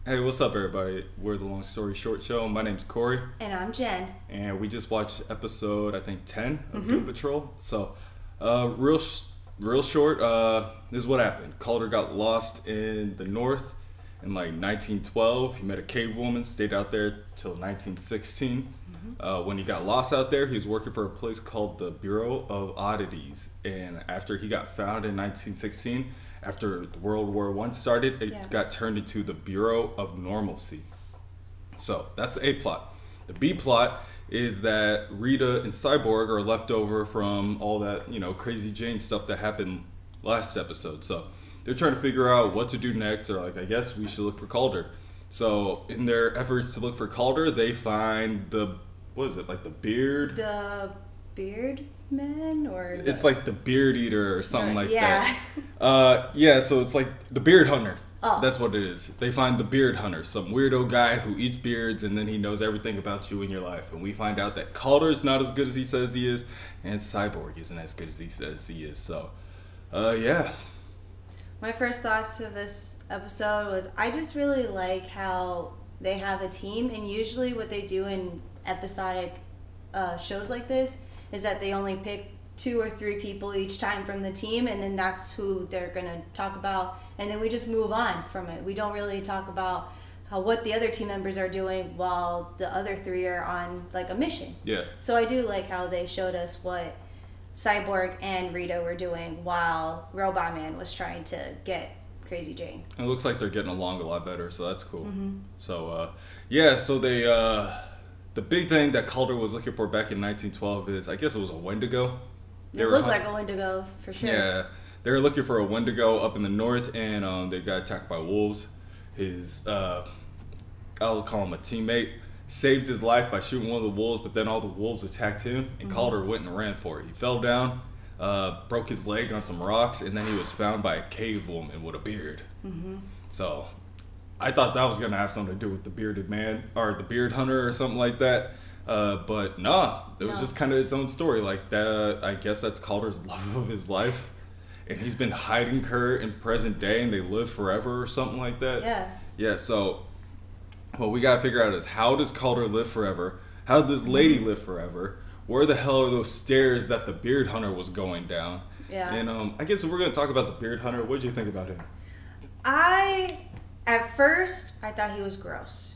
Hey, what's up, everybody? We're the Long Story Short Show. My name's Corey, And I'm Jen. and we just watched episode, I think, 10 of Mm-hmm. Doom Patrol. So, real short, this is what happened. Calder got lost in the north in like 1912. He met a cave woman, stayed out there till 1916. When he got lost out there, he was working for a place called the Bureau of Oddities. And after he got found in 1916, after World War I started, it got turned into the Bureau of Normalcy. So that's the A plot. The B plot is that Rita and Cyborg are left over from all that, Crazy Jane stuff that happened last episode. So they're trying to figure out what to do next. They're like, I guess we should look for Calder. So in their efforts to look for Calder, they find the beard? The beard man It's like the beard eater or something like yeah. that. So it's like the beard hunter. Oh. That's what it is. They find the beard hunter, some weirdo guy who eats beards, and then he knows everything about you in your life. And we find out that Calder's not as good as he says he is, and Cyborg isn't as good as he says he is. So, yeah. My first thoughts of this episode was I just really like how they have a team, and usually what they do in episodic shows like this is that they only pick 2 or 3 people each time from the team, and then that's who they're gonna talk about, and then we just move on from it. We don't really talk about what the other team members are doing while the other 3 are on like a mission. Yeah. So I do like how they showed us what Cyborg and Rita were doing while Robot Man was trying to get Crazy Jane. It looks like they're getting along a lot better, so that's cool. Mm-hmm. So, so they, the big thing that Calder was looking for back in 1912 is, I guess it was a Wendigo. It looked like a Wendigo, for sure. Yeah, they were looking for a Wendigo up in the north, and they got attacked by wolves. His, I'll call him a teammate, saved his life by shooting one of the wolves, but then all the wolves attacked him, and Calder went and ran for it. He fell down, broke his leg on some rocks, and then he was found by a cave woman with a beard. Mm-hmm. So I thought that was going to have something to do with the bearded man, or the beard hunter, or something like that. But nah, it was just kind of its own story. Like that, I guess that's Calder's love of his life, and he's been hiding her in present day, and they live forever or something like that. Yeah. Yeah. So what we gotta figure out is, how does Calder live forever? How does this lady live forever? Where the hell are those stairs that the beard hunter was going down? Yeah. And I guess if we're gonna talk about the beard hunter, what did you think about him? At first, I thought he was gross.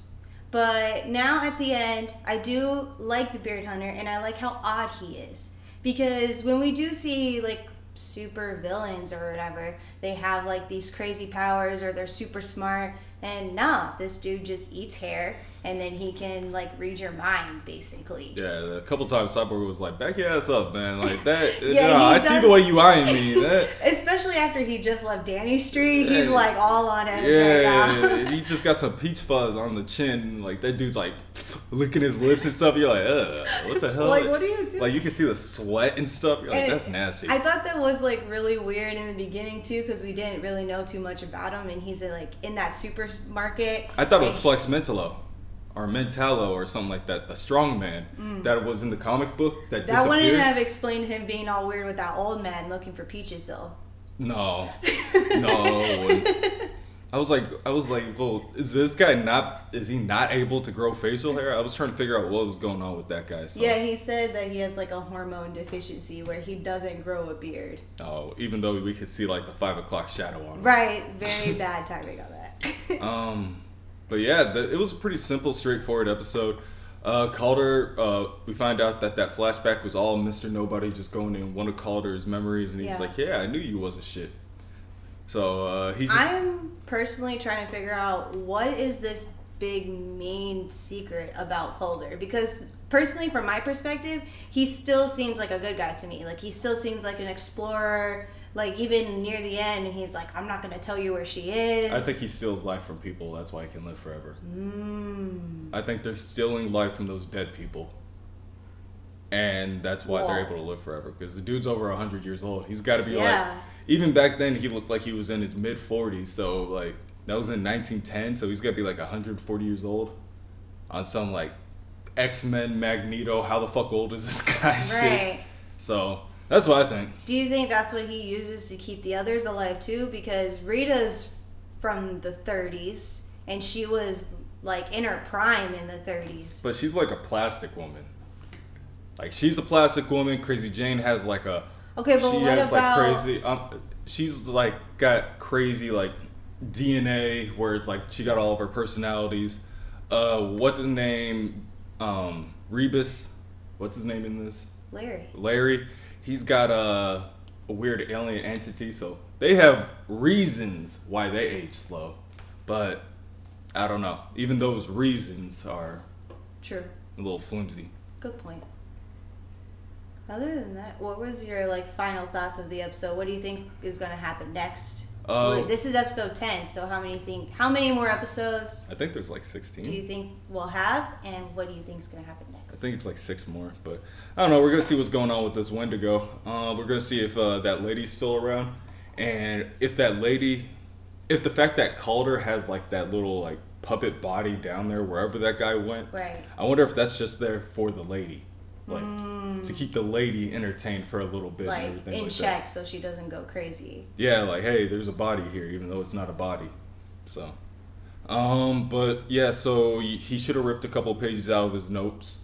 But now at the end, I do like the beard hunter, and I like how odd he is. Because when we do see, like, super villains or whatever, they have, like, these crazy powers, or they're super smart. And nah, this dude just eats hair, and then he can, like, read your mind, basically. Yeah, a couple times Cyborg was like, back your ass up, man. Like that. Yeah, I see the way you eyeing me. That, especially after he just left Danny Street, he's Yeah. like all on edge right now. He just got some peach fuzz on the chin. Like that dude's like licking his lips and stuff. You're like, what the hell? Like, what are you doing? Like you can see the sweat and stuff. You're like, And that's nasty. I thought that was like really weird in the beginning too, because we didn't really know too much about him, and he's like in that supermarket. I thought it was Flex Mentalo or Mentalo or something like that. The strong man that was in the comic book that That disappeared. wouldn't have explained him being all weird with that old man looking for peaches, though. No. I was like, well, is he not able to grow facial hair? I was trying to figure out what was going on with that guy. So. Yeah, he said that he has like a hormone deficiency where he doesn't grow a beard. Oh, even though we could see like the 5 o'clock shadow on him. Right, very bad timing on that. But yeah, it was a pretty simple, straightforward episode. Calder, we find out that flashback was all Mr. Nobody just going in one of Calder's memories, and he's like, yeah, I knew you wasn't shit. So he just... I'm personally trying to figure out what is this big main secret about Calder, because personally, from my perspective, he still seems like a good guy to me. Like, he still seems like an explorer. Like, even near the end, and he's like, I'm not going to tell you where she is. I think he steals life from people. That's why he can live forever. I think they're stealing life from those dead people. And that's why they're able to live forever. Because the dude's over 100 years old. He's got to be like... Even back then, he looked like he was in his mid-40s. So, like, that was in 1910. So he's got to be like 140 years old. On some, like, X-Men, Magneto, how the fuck old is this guy shit. So... That's what I think. Do you think that's what he uses to keep the others alive too? Because Rita's from the 30s, and she was like in her prime in the 30s. But she's like a plastic woman. Like she's a plastic woman. Crazy Jane has like a. Okay, but she what has about? like crazy. She's like got crazy like DNA where it's like she got all of her personalities. What's his name? Rebus. What's his name in this? Larry. He's got a weird alien entity, so they have reasons why they age slow. But I don't know. Even those reasons are true. A little flimsy. Good point. Other than that, what was your like final thoughts of the episode? What do you think is going to happen next? This is episode 10, so how many more episodes? I think there's like 16. Do you think we'll have, and what do you think is going to happen next? I think it's like 6 more, but I don't know. We're gonna see what's going on with this Wendigo. We're gonna see if that lady's still around, and if the fact that Calder has like that little like puppet body down there wherever that guy went. Right. I wonder if that's just there for the lady, like to keep the lady entertained for a little bit, like and everything in like check, that. so she doesn't go crazy. Yeah, like hey, there's a body here, even though it's not a body. So, but yeah, so he should have ripped a couple pages out of his notes.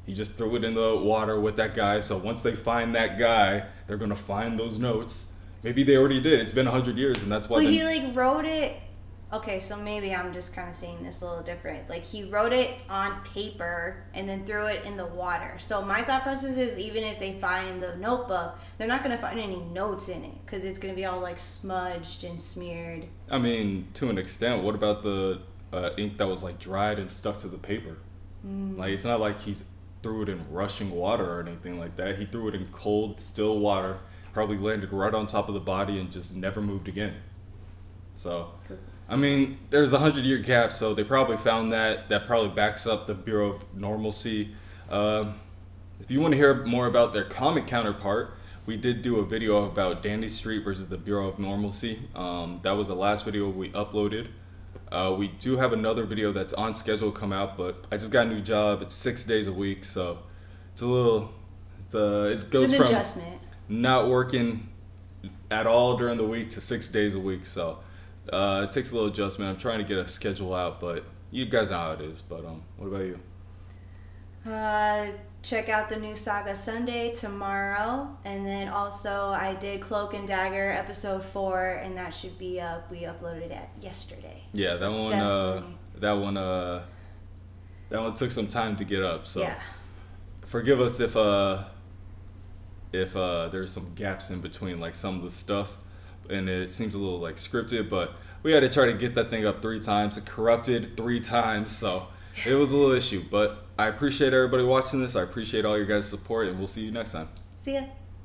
He just threw it in the water with that guy. So once they find that guy, they're gonna find those notes. Maybe they already did. It's been 100 years, and that's why. Well, he like wrote it. Okay, so maybe I'm just kind of seeing this a little different. Like he wrote it on paper and then threw it in the water. So my thought process is, even if they find the notebook, they're not gonna find any notes in it because it's gonna be all like smudged and smeared. I mean, to an extent. What about the ink that was like dried and stuck to the paper? Like it's not like he's threw it in rushing water or anything like that. He threw it in cold, still water, probably landed right on top of the body and just never moved again. So, I mean, there's a 100-year gap, so they probably found that. That probably backs up the Bureau of Normalcy. If you want to hear more about their comic counterpart, we did do a video about Dandy Street versus the Bureau of Normalcy. That was the last video we uploaded. We do have another video that's on schedule to come out, but I just got a new job. It's 6 days a week, so it's a little. It goes an from adjustment. Not working at all during the week to 6 days a week. So it takes a little adjustment. I'm trying to get a schedule out, but you guys know how it is. But what about you? Check out the new Saga Sunday tomorrow, and then also I did Cloak and Dagger episode 4, and that should be up. We uploaded it yesterday. Yeah, So that one took some time to get up. So yeah. Forgive us if there's some gaps in between, like some of the stuff, and it seems a little like scripted, but we had to try to get that thing up 3 times. It corrupted 3 times, so it was a little issue. But I appreciate everybody watching this. I appreciate all your guys' support, and we'll see you next time. See ya.